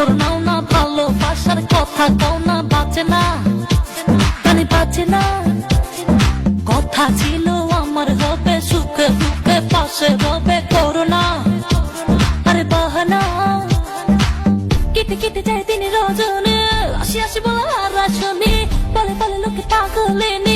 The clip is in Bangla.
খবর নাও না, ভালোবাসার কথা কও না, বাঁচে না কানে বাঁচে না। কথা ছিল আমার হবে, সুখে দুঃখে পাশে হবে, করোনা আরে বাহানা। কেটে কেটে যায় দিন রজনী, আসি আসি বলা আর শুনি, বলে বলে লোকে পাগলেনি,